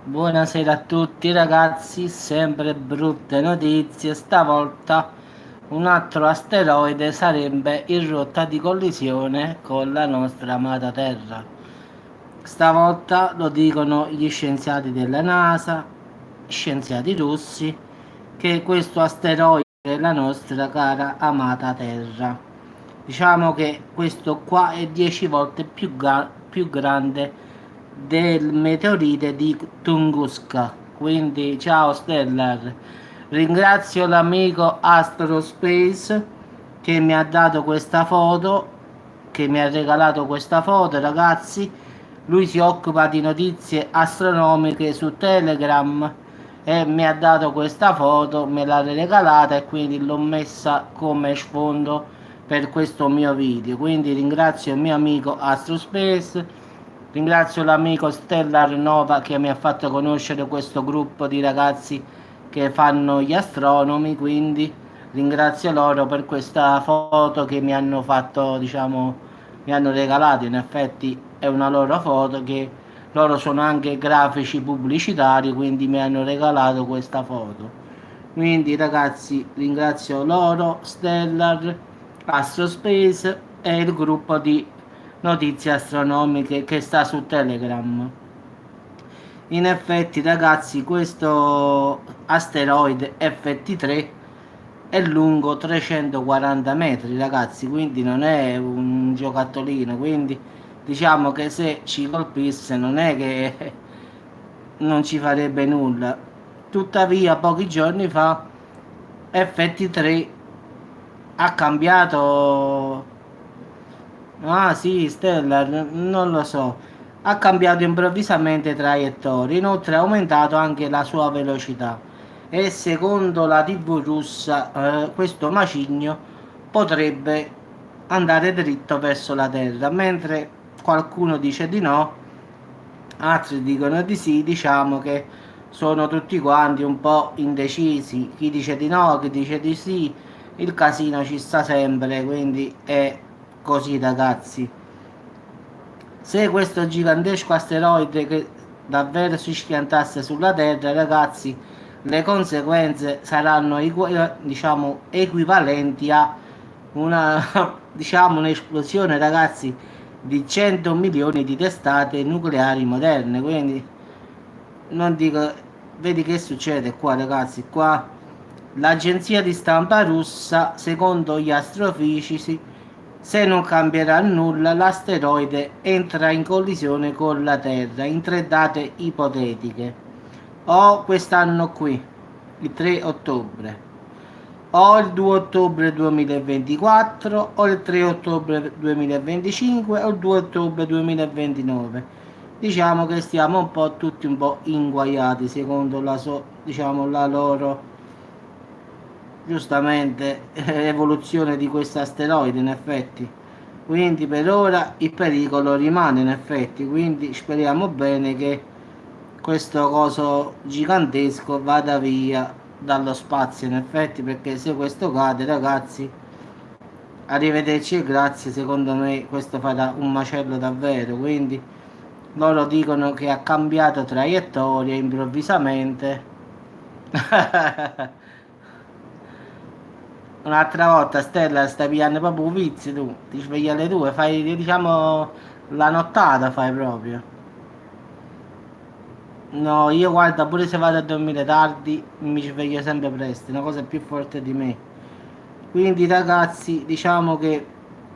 Buonasera a tutti ragazzi, sempre brutte notizie, stavolta un altro asteroide sarebbe in rotta di collisione con la nostra amata Terra. Stavolta lo dicono gli scienziati della NASA, scienziati russi, che questo asteroide è la nostra cara amata Terra. Diciamo che questo qua è 10 volte più grande del meteorite di Tunguska. Quindi ciao Stellar. Ringrazio l'amico Astrospace che mi ha dato questa foto, che mi ha regalato questa foto, ragazzi. Lui si occupa di notizie astronomiche su Telegram e mi ha dato questa foto, me l'ha regalata e quindi l'ho messa come sfondo per questo mio video. Quindi ringrazio il mio amico Astrospace, ringrazio l'amico Stellar Nova che mi ha fatto conoscere questo gruppo di ragazzi che fanno gli astronomi, quindi ringrazio loro per questa foto che mi hanno fatto, diciamo, mi hanno regalato. In effetti è una loro foto, che loro sono anche grafici pubblicitari, quindi mi hanno regalato questa foto. Quindi ragazzi ringrazio loro, Stellar, Astrospace e il gruppo di notizie astronomiche che sta su Telegram. In effetti ragazzi questo asteroide FT3 è lungo 340 metri ragazzi, quindi non è un giocattolino, quindi diciamo che se ci colpisse non è che non ci farebbe nulla. Tuttavia pochi giorni fa FT3 ha cambiato. Ah sì, Stellar, non lo so. Ha cambiato improvvisamente traiettoria, inoltre ha aumentato anche la sua velocità. E secondo la TV russa, questo macigno potrebbe andare dritto verso la Terra, mentre qualcuno dice di no, altri dicono di sì. Diciamo che sono tutti quanti un po' indecisi, chi dice di no, chi dice di sì. Il casino ci sta sempre, quindi è così ragazzi. Se questo gigantesco asteroide che davvero si schiantasse sulla Terra, ragazzi, le conseguenze saranno diciamo, equivalenti a una diciamo un'esplosione ragazzi di 100 milioni di testate nucleari moderne. Quindi non dico, vedi che succede qua ragazzi. Qua l'agenzia di stampa russa, secondo gli astrofisici, se non cambierà nulla l'asteroide entra in collisione con la Terra in tre date ipotetiche: o quest'anno qui, il 3 ottobre, o il 2 ottobre 2024, o il 3 ottobre 2025, o il 2 ottobre 2029. Diciamo che stiamo un po' tutti un po' inguaiati secondo diciamo, la loro giustamente evoluzione di questo asteroide in effetti. Quindi per ora il pericolo rimane in effetti, quindi speriamo bene che questo coso gigantesco vada via dallo spazio in effetti, perché se questo cade ragazzi, arrivederci e grazie, secondo me questo farà un macello davvero. Quindi loro dicono che ha cambiato traiettoria improvvisamente. Un'altra volta Stella stai pigliando proprio un vizio, tu ti svegli alle 2, fai diciamo la nottata, fai proprio. No, io guarda, pure se vado a dormire tardi mi sveglio sempre presto, è una cosa più forte di me. Quindi ragazzi, diciamo che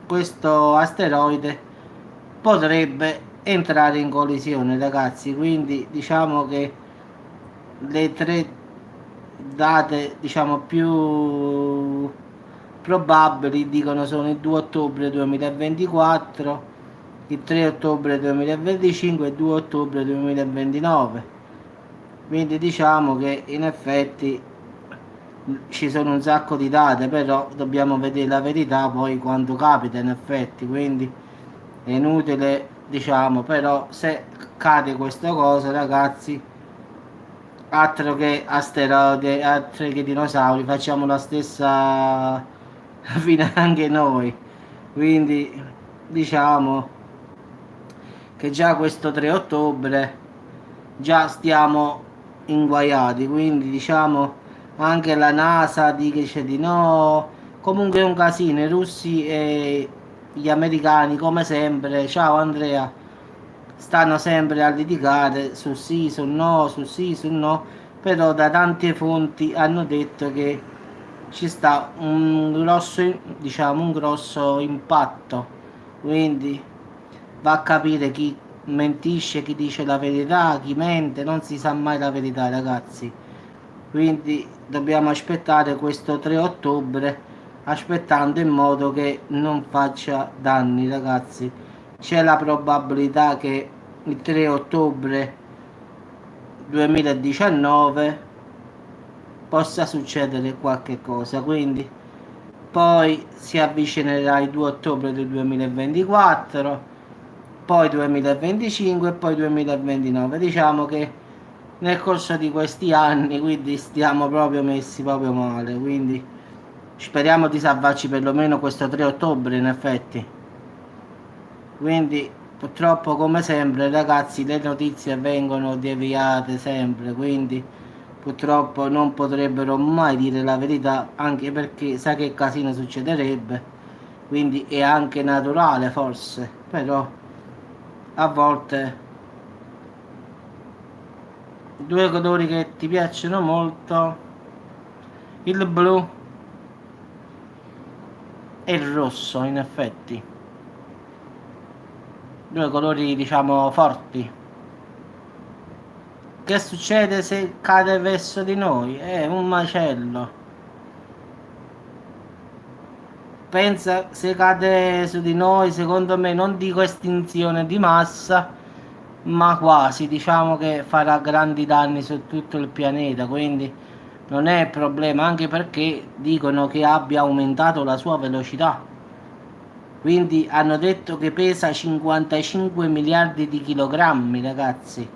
questo asteroide potrebbe entrare in collisione ragazzi, quindi diciamo che le tre date diciamo più probabili dicono sono il 2 ottobre 2024, il 3 ottobre 2025 e il 2 ottobre 2029. Quindi diciamo che in effetti ci sono un sacco di date, però dobbiamo vedere la verità poi quando capita in effetti. Quindi è inutile, diciamo, però se cade questa cosa ragazzi, altro che asteroidi, altro che dinosauri, facciamo la stessa fine anche noi. Quindi diciamo che già questo 3 ottobre già stiamo inguaiati, quindi diciamo anche la NASA dice di no, comunque è un casino, i russi e gli americani come sempre, ciao Andrea, stanno sempre a litigare su sì, su no, su sì, su no, però da tante fonti hanno detto che ci sta un grosso, diciamo, un grosso impatto, quindi va a capire chi mentisce, chi dice la verità, chi mente, non si sa mai la verità, ragazzi. Quindi dobbiamo aspettare questo 3 ottobre, aspettando in modo che non faccia danni, ragazzi. C'è la probabilità che il 3 ottobre 2019 possa succedere qualche cosa, quindi poi si avvicinerà il 2 ottobre del 2024, poi 2025 e poi 2029. Diciamo che nel corso di questi anni, quindi stiamo proprio messi proprio male, quindi speriamo di salvarci perlomeno questo 3 ottobre in effetti. Quindi purtroppo come sempre ragazzi le notizie vengono deviate sempre, quindi purtroppo non potrebbero mai dire la verità, anche perché sa che casino succederebbe, quindi è anche naturale forse, però a volte due colori che ti piacciono molto, il blu e il rosso in effetti, due colori diciamo forti. Che succede se cade verso di noi? È un macello. Pensa se cade su di noi, secondo me non dico estinzione di massa, ma quasi, diciamo che farà grandi danni su tutto il pianeta, quindi non è problema, anche perché dicono che abbia aumentato la sua velocità. Quindi hanno detto che pesa 55 miliardi di chilogrammi, ragazzi.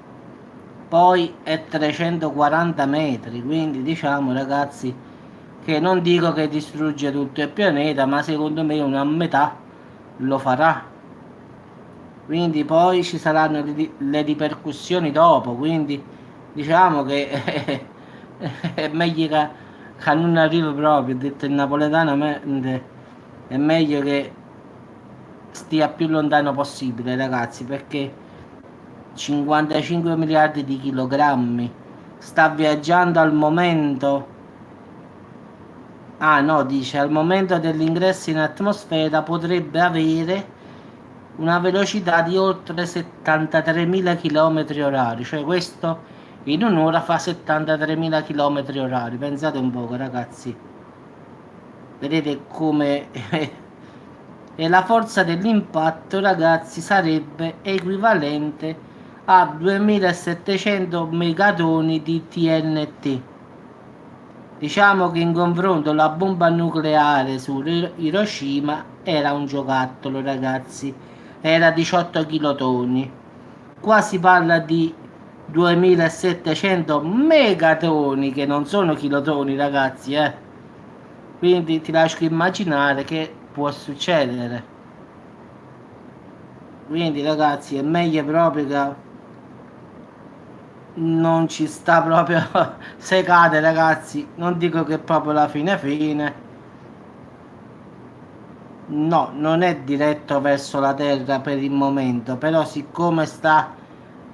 Poi è 340 metri, quindi diciamo ragazzi che non dico che distrugge tutto il pianeta, ma secondo me una metà lo farà. Quindi poi ci saranno le ripercussioni dopo, quindi diciamo che è meglio che non arrivi proprio, detto in napoletano, è meglio che stia più lontano possibile ragazzi, perché 55 miliardi di chilogrammi sta viaggiando al momento. Ah no, dice al momento dell'ingresso in atmosfera potrebbe avere una velocità di oltre 73.000 km orari, cioè questo in un'ora fa 73.000 km orari, pensate un poco ragazzi, vedete come e la forza dell'impatto ragazzi sarebbe equivalente a 2700 megatoni di TNT. Diciamo che in confronto la bomba nucleare su Hiroshima era un giocattolo, ragazzi, era 18 kilotoni. Qua si parla di 2700 megatoni, che non sono kilotoni, ragazzi, eh. Quindi ti lascio immaginare che può succedere. Quindi, ragazzi, è meglio proprio che non ci sta proprio se cade ragazzi, non dico che è proprio la fine, no, non è diretto verso la terra per il momento, però siccome sta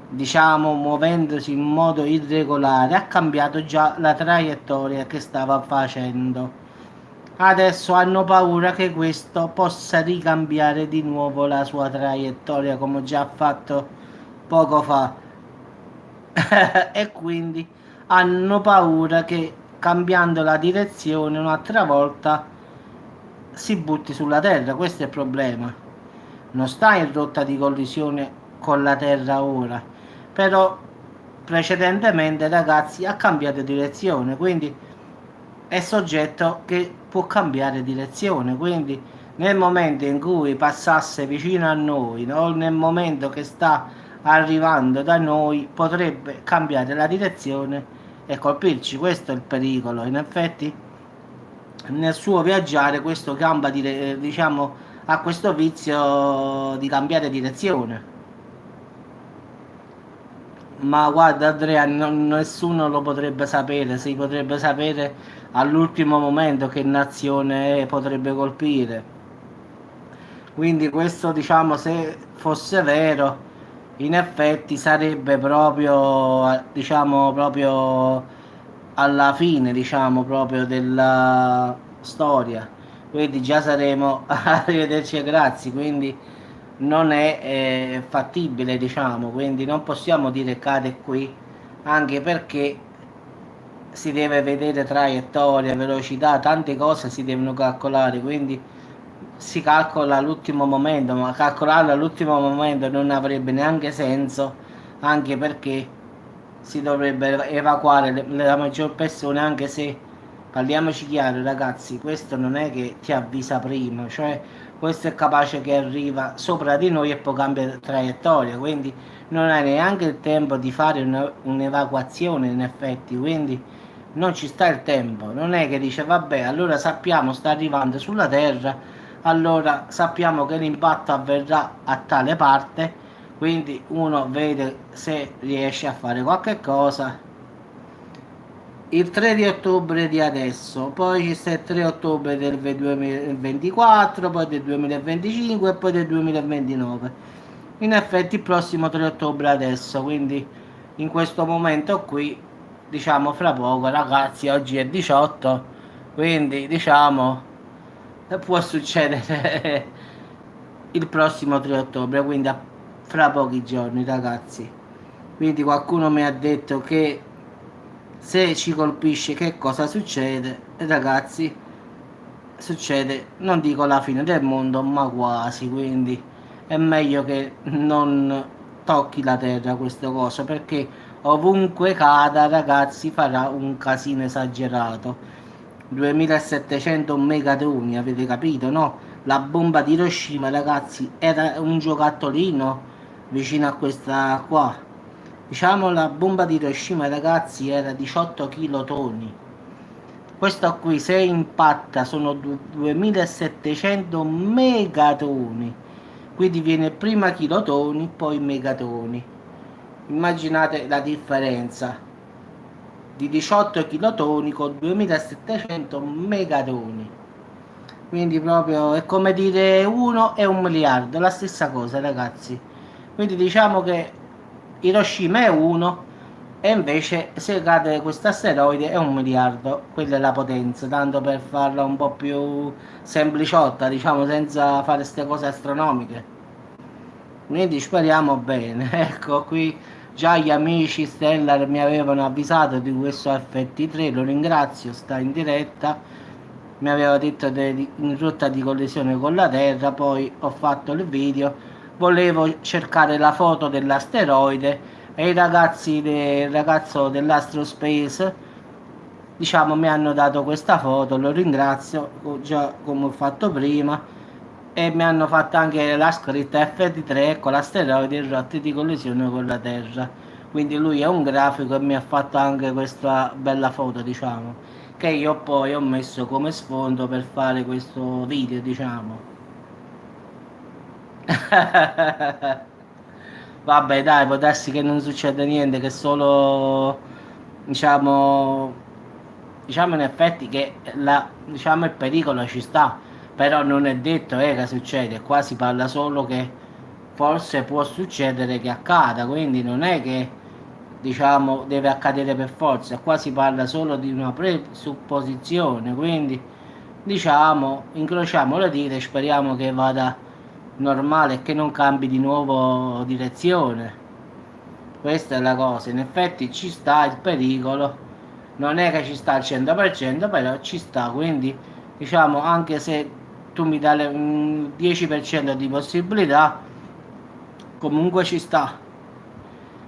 diciamo muovendosi in modo irregolare ha cambiato già la traiettoria che stava facendo. Adesso hanno paura che questo possa ricambiare di nuovo la sua traiettoria come già fatto poco fa. E quindi hanno paura che cambiando la direzione un'altra volta si butti sulla terra. Questo è il problema, non sta in rotta di collisione con la terra ora, però precedentemente ragazzi ha cambiato direzione, quindi è soggetto che può cambiare direzione, quindi nel momento in cui passasse vicino a noi, o nel momento che sta arrivando da noi, potrebbe cambiare la direzione e colpirci. Questo è il pericolo. In effetti nel suo viaggiare questo cambia diciamo ha questo vizio di cambiare direzione, Ma guarda Andrea, nessuno lo potrebbe sapere, si potrebbe sapere all'ultimo momento che nazione potrebbe colpire. Quindi questo, diciamo, se fosse vero, in effetti sarebbe proprio, diciamo, proprio alla fine, diciamo, proprio della storia. Quindi già saremo arrivederci e grazie, quindi non è fattibile, diciamo, quindi non possiamo dire cade qui, anche perché si deve vedere traiettoria, velocità, tante cose si devono calcolare, quindi si calcola all'ultimo momento, ma calcolarlo all'ultimo momento non avrebbe neanche senso, anche perché si dovrebbe evacuare la maggior persone, anche se parliamoci chiaro ragazzi, questo non è che ti avvisa prima, cioè questo è capace che arriva sopra di noi e poi cambia traiettoria, quindi non hai neanche il tempo di fare un'evacuazione in effetti, quindi non ci sta il tempo, non è che dice vabbè, allora sappiamo sta arrivando sulla Terra, allora sappiamo che l'impatto avverrà a tale parte, quindi uno vede se riesce a fare qualche cosa. Il 3 di ottobre di adesso, poi ci sta il 3 ottobre del 2024, poi del 2025 e poi del 2029. In effetti il prossimo 3 ottobre adesso, quindi in questo momento qui, diciamo fra poco ragazzi, oggi è 18, quindi diciamo può succedere il prossimo 3 ottobre, quindi fra pochi giorni ragazzi. Quindi qualcuno mi ha detto che se ci colpisce che cosa succede? Ragazzi, succede, non dico la fine del mondo, ma quasi, quindi è meglio che non tocchi la terra questa cosa, perché ovunque cada, ragazzi, farà un casino esagerato. 2700 megatoni, avete capito, no? La bomba di Hiroshima, ragazzi, era un giocattolino vicino a questa qua. Diciamo la bomba di Hiroshima, ragazzi, era 18 kilotoni. Questo qui se impatta sono 2700 megatoni. Quindi viene prima kilotoni, poi megatoni. Immaginate la differenza di 18 kilotoni con 2700 megatoni. Quindi proprio è come dire 1 e 1 miliardo, la stessa cosa ragazzi. Quindi diciamo che Hiroshima è 1 e invece se cade questo asteroide è 1 miliardo, quella è la potenza, tanto per farla un po' più sempliciotta, diciamo, senza fare queste cose astronomiche. Quindi speriamo bene. Ecco, qui già gli amici Stellar mi avevano avvisato di questo FT3, lo ringrazio, sta in diretta. Mi aveva detto in rotta di collisione con la Terra, poi ho fatto il video, volevo cercare la foto dell'asteroide e il ragazzo dell'Astrospace, diciamo, mi hanno dato questa foto, lo ringrazio, già come ho fatto prima, e mi hanno fatto anche la scritta FT3, ecco l'asteroide in rotta di collisione con la Terra. Quindi lui è un grafico e mi ha fatto anche questa bella foto, diciamo, che io poi ho messo come sfondo per fare questo video, diciamo. Vabbè, dai, può darsi che non succeda niente, che solo, diciamo, diciamo in effetti che diciamo, il pericolo ci sta, però non è detto che succede, qua si parla solo che forse può succedere che accada, quindi non è che, diciamo, deve accadere per forza, qua si parla solo di una presupposizione, quindi, diciamo, incrociamo le dita e speriamo che vada normale e che non cambi di nuovo direzione. Questa è la cosa, in effetti ci sta il pericolo, non è che ci sta al 100%, però ci sta, quindi diciamo anche se tu mi dai un 10% di possibilità, comunque ci sta.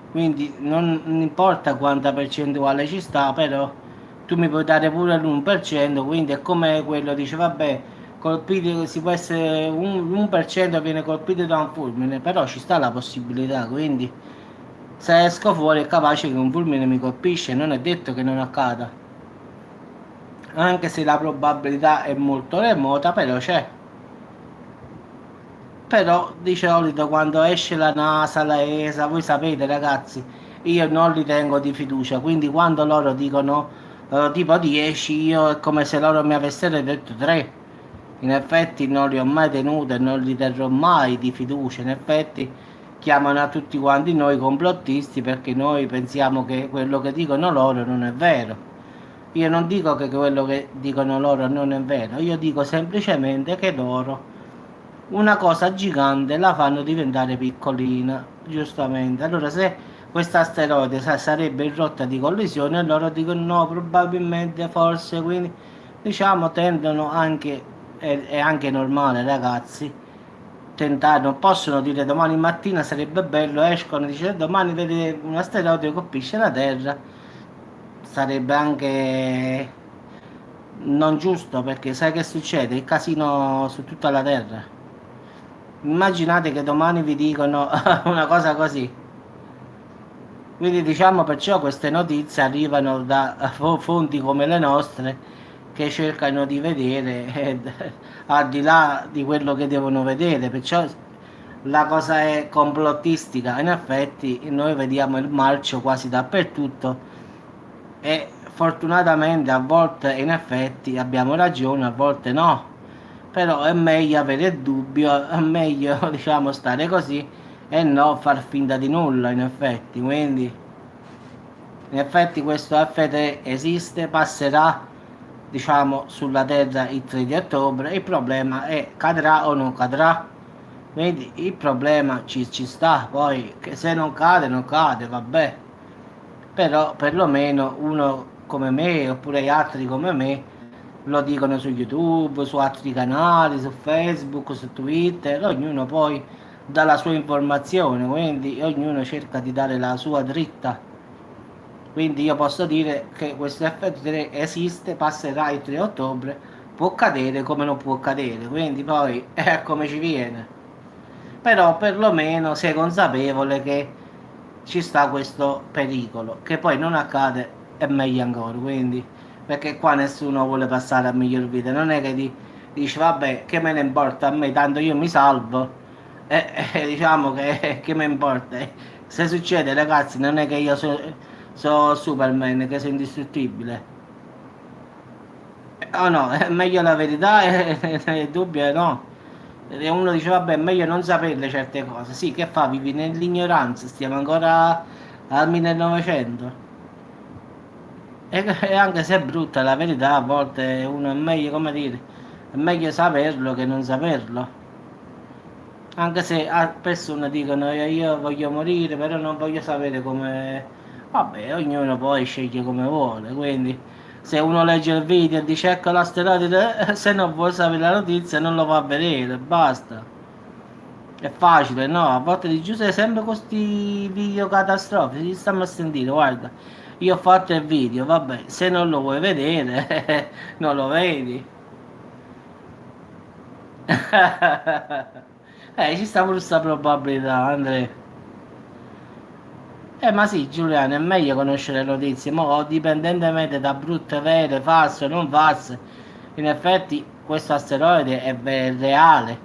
Quindi non importa quanta percentuale ci sta, però tu mi puoi dare pure l'1%, quindi è come quello dice vabbè, colpito, si può essere l'1% viene colpito da un fulmine, però ci sta la possibilità, quindi se esco fuori è capace che un fulmine mi colpisce, non è detto che non accada, anche se la probabilità è molto remota, però c'è. Però di solito quando esce la NASA, la ESA, voi sapete ragazzi, io non li tengo di fiducia, quindi quando loro dicono tipo 10, io è come se loro mi avessero detto 3. In effetti non li ho mai tenuti e non li terrò mai di fiducia. In effetti chiamano a tutti quanti noi complottisti perché noi pensiamo che quello che dicono loro non è vero. Io non dico che quello che dicono loro non è vero, io dico semplicemente che loro una cosa gigante la fanno diventare piccolina, giustamente. Allora, se questo asteroide sarebbe in rotta di collisione, loro dicono no, probabilmente, forse, quindi diciamo tendono anche, è anche normale, ragazzi, tentare, non possono dire domani mattina sarebbe bello, escono e dice domani vede un asteroide che colpisce la Terra, sarebbe anche non giusto perché sai che succede? Il casino su tutta la Terra. Immaginate che domani vi dicono una cosa così. Quindi diciamo perciò queste notizie arrivano da fonti come le nostre che cercano di vedere al di là di quello che devono vedere. Perciò la cosa è complottistica. In effetti noi vediamo il marcio quasi dappertutto e fortunatamente a volte in effetti abbiamo ragione, a volte no. Però è meglio avere il dubbio, è meglio diciamo stare così e no far finta di nulla in effetti. Quindi in effetti questo F3 esiste, passerà diciamo sulla Terra il 3 di ottobre, il problema è cadrà o non cadrà. Quindi il problema ci sta, poi che se non cade non cade, vabbè. Però perlomeno uno come me oppure altri come me lo dicono su YouTube, su altri canali, su Facebook, su Twitter, ognuno poi dà la sua informazione, quindi ognuno cerca di dare la sua dritta. Quindi io posso dire che questo F3 esiste, passerà il 3 ottobre, può cadere come non può cadere, quindi poi è come ci viene. Però perlomeno sei consapevole che ci sta questo pericolo, che poi non accade è meglio ancora, quindi perché qua nessuno vuole passare a miglior vita, non è che dici vabbè che me ne importa a me, tanto io mi salvo diciamo che me importa, se succede ragazzi non è che io so Superman, che sono indistruttibile, oh no, è meglio la verità e il dubbio è no. E uno dice vabbè è meglio non saperle certe cose, sì che fa, vivi nell'ignoranza, stiamo ancora al 1900. E anche se è brutta la verità, a volte uno è meglio, come dire, è meglio saperlo che non saperlo. Anche se a persone dicono io voglio morire, però non voglio sapere come... Vabbè, ognuno poi sceglie come vuole, quindi se uno legge il video e dice ecco l'asteroide, se non vuole sapere la notizia non lo va a vedere, basta. È facile, no? A volte di Giuseppe sempre con questi video catastrofici, stiamo a sentire, guarda, io ho fatto il video, vabbè, se non lo vuoi vedere, non lo vedi. Ci sta pure questa probabilità, Andrea. Ma sì, Giuliano, è meglio conoscere le notizie, ma dipendentemente da brutte, vere, false, non false. In effetti questo asteroide è reale.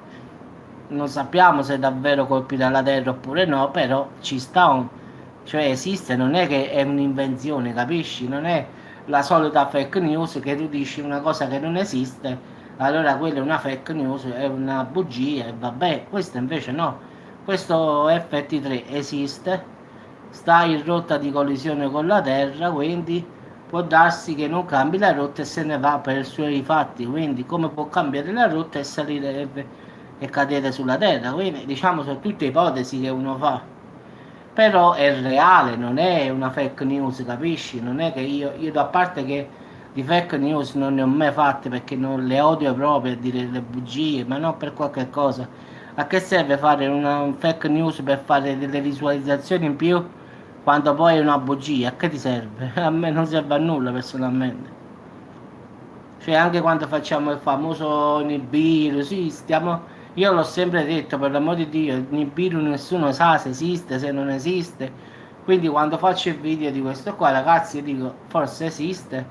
Non sappiamo se davvero colpirà la Terra oppure no, però ci sta cioè esiste, non è che è un'invenzione, capisci? Non è la solita fake news che tu dici una cosa che non esiste, allora quella è una fake news, è una bugia e vabbè, questo invece no. Questo FT3 esiste, sta in rotta di collisione con la Terra, quindi può darsi che non cambi la rotta e se ne va per i suoi fatti, quindi come può cambiare la rotta e salire e cadere sulla Terra, quindi diciamo sono tutte ipotesi che uno fa, però è reale, non è una fake news, capisci? Non è che io a parte che di fake news non ne ho mai fatte perché non le odio proprio a dire le bugie, ma non per qualche cosa. A che serve fare un fake news per fare delle visualizzazioni in più quando poi è una bugia? A che ti serve? A me non serve a nulla personalmente. Cioè anche quando facciamo il famoso Nibiru, sì, io l'ho sempre detto, per l'amor di Dio, il Nibiru nessuno sa se esiste, se non esiste. Quindi quando faccio il video di questo qua, ragazzi, io dico, forse esiste,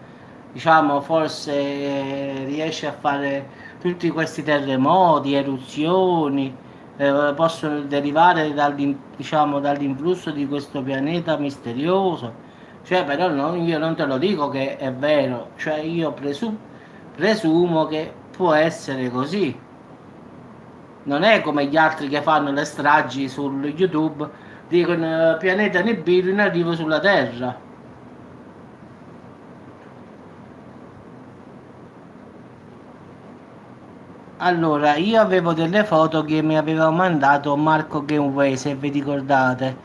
diciamo, forse riesce a fare tutti questi terremoti, eruzioni, possono derivare diciamo, dall'influsso di questo pianeta misterioso. Cioè, però io non te lo dico che è vero, cioè io presumo che può essere così. Non è come gli altri che fanno le stragi su YouTube, dicono pianeta Nibiru in arrivo sulla Terra. Allora, io avevo delle foto che mi aveva mandato Marco Gameway, se vi ricordate,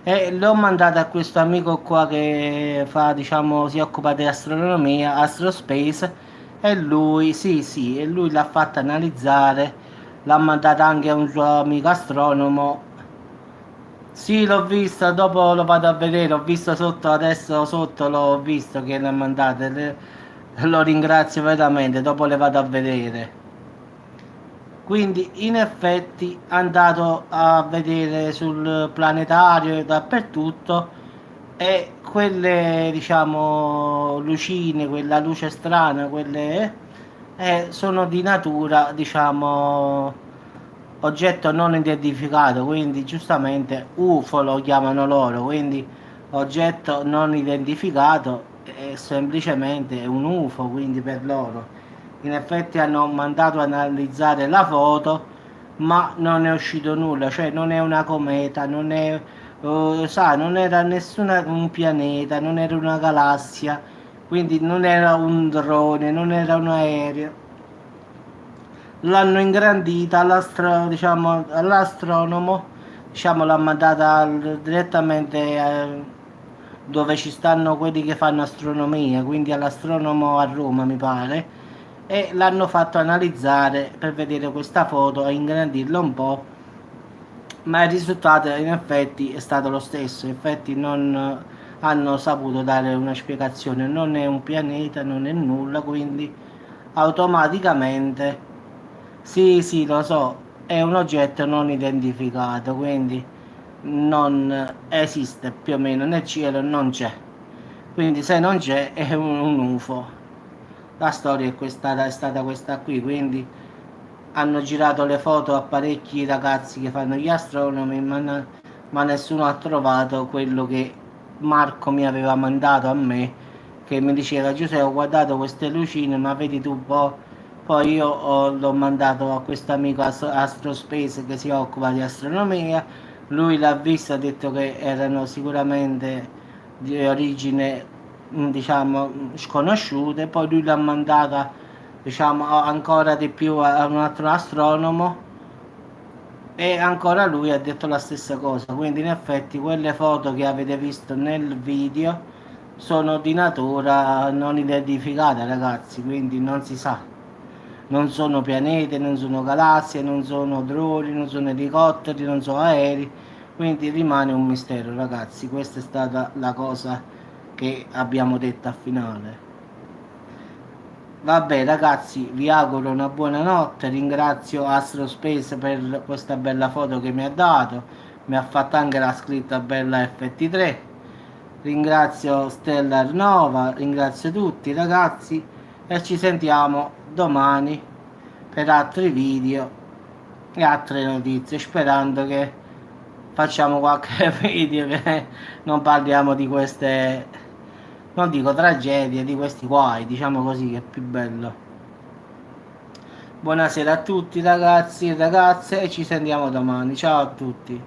e le ho mandate a questo amico qua che fa, diciamo, si occupa di astronomia, Astrospace, e lui, sì, sì, e lui l'ha fatta analizzare, l'ha mandata anche a un suo amico astronomo. Sì, l'ho visto, dopo lo vado a vedere, ho visto sotto, adesso sotto l'ho visto che l'ha mandata, lo ringrazio veramente, dopo le vado a vedere. Quindi in effetti andato a vedere sul planetario e dappertutto e quelle diciamo lucine, quella luce strana, quelle sono di natura diciamo oggetto non identificato, quindi giustamente UFO lo chiamano loro, quindi oggetto non identificato è semplicemente un UFO, quindi per loro. In effetti hanno mandato a analizzare la foto, ma non è uscito nulla, cioè non è una cometa, non è, non era un pianeta, non era una galassia, quindi non era un drone, non era un aereo. L'hanno ingrandita diciamo, all'astronomo, diciamo, l'ha mandata direttamente dove ci stanno quelli che fanno astronomia, quindi all'astronomo a Roma mi pare, e l'hanno fatto analizzare per vedere questa foto e ingrandirla un po', ma il risultato in effetti è stato lo stesso. In effetti non hanno saputo dare una spiegazione, non è un pianeta, non è nulla, quindi automaticamente sì, sì, lo so, è un oggetto non identificato, quindi non esiste più o meno nel cielo, non c'è. Quindi se non c'è è un UFO. La storia è stata questa qui, quindi hanno girato le foto a parecchi ragazzi che fanno gli astronomi, ma nessuno ha trovato quello che Marco mi aveva mandato a me, che mi diceva Giuseppe ho guardato queste lucine, ma vedi tu un po'. Poi io l'ho mandato a questo amico Astrospace che si occupa di astronomia, lui l'ha visto, ha detto che erano sicuramente di origine diciamo sconosciute, poi lui l'ha mandata diciamo ancora di più a un altro astronomo e ancora lui ha detto la stessa cosa, quindi in effetti quelle foto che avete visto nel video sono di natura non identificata ragazzi, quindi non si sa, non sono pianeti, non sono galassie, non sono droni, non sono elicotteri, non sono aerei, quindi rimane un mistero ragazzi, questa è stata la cosa che abbiamo detto a finale. Vabbè ragazzi, vi auguro una buona notte, ringrazio Astrospace per questa bella foto che mi ha dato, mi ha fatto anche la scritta bella FT3, ringrazio Stellar Nova, ringrazio tutti ragazzi e ci sentiamo domani per altri video e altre notizie, sperando che facciamo qualche video che non parliamo di queste, non dico tragedie, di questi guai, diciamo così, che è più bello. Buonasera a tutti ragazzi e ragazze e ci sentiamo domani. Ciao a tutti.